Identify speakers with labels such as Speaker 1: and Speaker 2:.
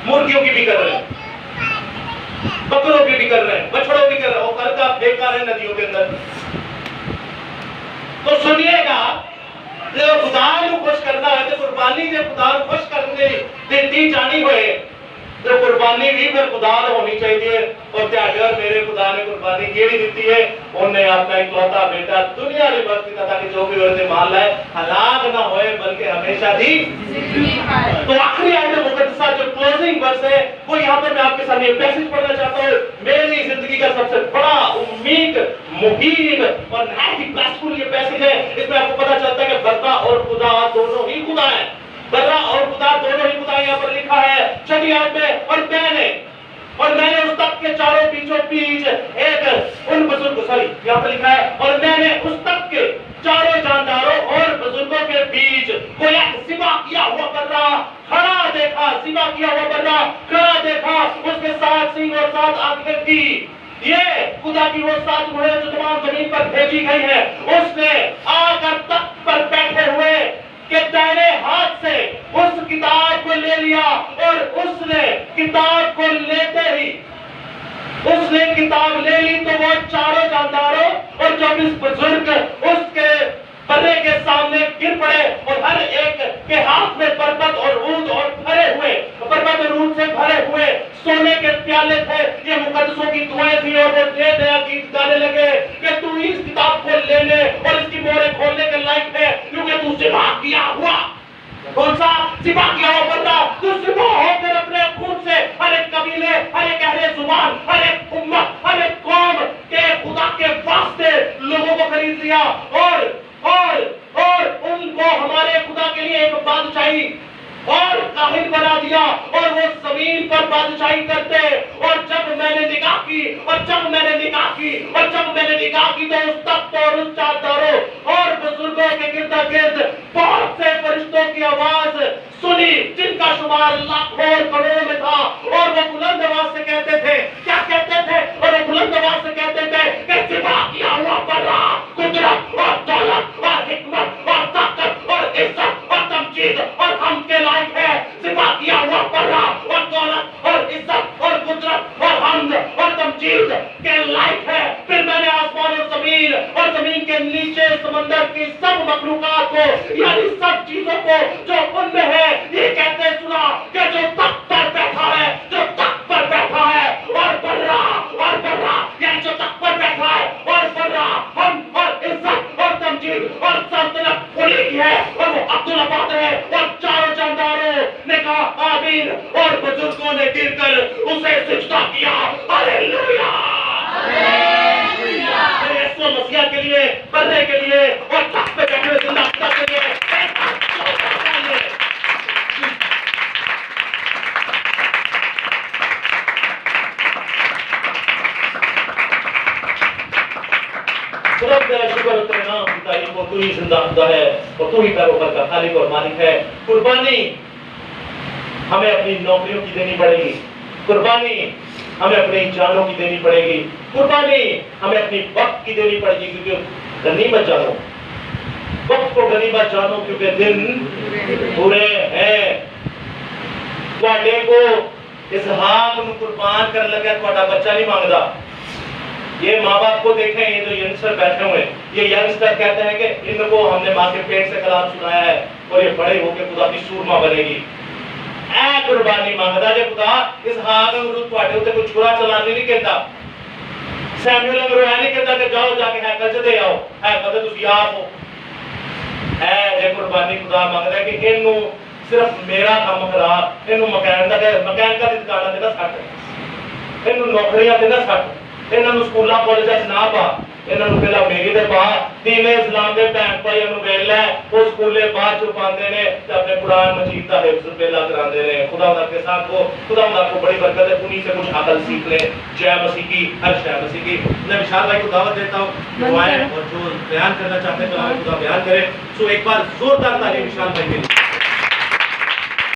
Speaker 1: मुर्गियों की भी कर रहे हैं, बकरों की भी कर रहे हैं, बछड़ों की कर रहे हैं, वो कर्जा फेंका रहे नदियों के अंदर। तो सुनिएगा, जब खुदा को खुश करना है तो कुर्बानी जब खुदा को खुश करने दी जानी होए तो कुर्बानी भी फिर खुदा होनी चाहिए। और त्यागे और मेरे खुदा ने कुर्बानी केड़ी दी है, उन्हें अपना इकलौता बेटा दुनिया में बख्श दिया ताकि जो भी उसने मान लाए हलाक ना होए बल्कि हमेशा दी जिंदगी पाए। तो आखिरी आयत मुकद्दसा जो क्लोजिंग वर्स है वो यहाँ पर मैं आपके सामने पैसेज पढ़ना चाहता हूँ। मेरी जिंदगी का सबसे बड़ा उम्मीद मुहीब और नहायत ही ब्लेसफुल ये पैसेज है। इसमें आपको पता चलता है कि बर्रा और खुदा दोनों ही खुदा है। बर्रा और खुदा दोनों ही खुदा यहाँ पर लिखा है 6वीं आयत में। और मैंने उस तख्त के चारों बीचों बीच एक उन बुजुर्ग यहाँ पर लिखा है, और मैंने उस तख्त के चारों जानदारों और बुजुर्गों के बीच कोई एक सिवा किया हुआ बर्रा खड़ा देखा। सिवा किया हुआ बर्रा खड़ा देखा, उसके 7 सींग और 7 आंखें थी। ये खुदा की वो 7 मुहरें जो तमाम जमीन पर भेजी गई है। उसने आकर तख्त पर बैठे हुए के दाहिने हाथ से उस किताब को ले लिया, और उसने किताब को लेते ही उसने किताब ले ली तो वो चारों जानदारों और 24 बुजुर्ग उसके बर्रे के सामने गिर पड़े, और हर एक के हाथ में पर्वत और ऊंट और पर्वत और ऊंट से भरे हुए सोने के प्याले थे। ये मुकद्दसों की दुआएं थी, और वो नया गीत गाने लगे कि तू इस किताब को लेने और इसकी मोहरें खोलने के लायक है, क्योंकि तू सिवा किया हुआ। कौन सा सिवा किया हुआ बंदा? तू सिवा होकर अपने खून से हर एक कबीले, हर एक अहले जुबान, हर एक उम्मत, हर एक कौम के खुदा के वास्ते लोगों को खरीद लिया, और उनको हमारे खुदा के लिए एक बादशाही और काहिल बना दिया, और वो जमीन पर बादशाही करते। और जब मैंने निगाह की तो उस तख्त और उस चादरों और बुजुर्गों के गिर्द बहुत से फरिश्तों की आवाज सुनी, जिनका शुमार लाखों और करोड़ों में था। और वो बुलंद आवाज से कहते थे, क्या कहते थे? और वो बुलंद आवाज से कहते थे कि सिवा किया हुआ बर्रा कुदरत और दौलत और हिकमत और ताकत और इज्जत और तमजीद और हम के लायक है। सिवा किया हुआ बर्रा और दौलत और इज्जत और कुदरत और हमद और तमजीद के लायक है। फिर मैंने आसमान और जमीन के नीचे समंदर की सब मखलूकात को, यानी सब चीजों को जो उनमें है, ये कहते सुना कि जो तख्त पर बैठा है, और बर्रा यानी जो तख्त पर बैठा है और बर्रा हम और इज्जत और तमजीद और सल्तनत उन्हीं की है, और वो अब्दुल अबाद है। और चारों जानदारों ने कहा आमीन, और बुजुर्गों ने गिरकर उसे सिजदा किया। हालेलुया, मसीहा के लिए, बर्रे के लिए और तख्त पे बैठे हुए जिंदा खुदा के लिए शुक्र तेरे नाम की तारीफ हो। तू ही जिंदा खुदा है और तू ही पैरों का खालिक और मालिक है। कुर्बानी हमें अपनी नौकरियों की देनी पड़ेगी, कुर्बानी हमें अपनी जानों की देनी पड़ेगी, कुर्बानी हमें अपनी वक्त की देनी पड़ेगी, क्योंकि गनीमत जानो, वक्त को गनीमत जानो, क्योंकि दिन बुरे हैं। तुहाडे को इसहाक को कुर्बान कर लगा, तुहाडा बच्चा नहीं मांगदा। ये माँ बाप को देखें, ये जो यंगस्टर बैठे हुए, ये यंगस्टर कहते हैं कि इनको हमने माँ के पेट से कलाम सुनाया है और ये बड़े होकर खुदा की सूरमा बनेगी। ऐ कुर्बानी मांगदा जे खुदा इसहाक अंगरू तुहाडे उत्ते कोई छुरा चलाने नहीं कहता, सैमुअल अंगरू है नहीं कहता कि जाओ जाके हैकल च दे आओ, हैकल ते तुसी आप हो। ऐ जे कुर्बानी खुदा मांगदा कि इनू सिर्फ मेरा काम करा, इनू मकैन का दुकान ते ना सट, इनू नौकरियां ते ना सट, इन्होंने स्कूल कॉलेज ना पा, इन्होंने पहला मेरी दे पा, दीने इस्लाम दे भैन भाई वेल है वो स्कूले बाद चो पाते ने ते अपने कुरान मजीद का हिफ्ज पहला करांदे ने। खुदा के साथ को खुदा को बड़ी बरकत है, उन्हीं से कुछ अकल सीख ले। जय मसीह की, हर शय मसीह की। मैं विशाल भाई को दावत देता हूँ दुआएं और जो बयान करना चाहते हैं तो खुदा बयान करे। सो एक बार जोरदार ताली विशाल भाई के लिए।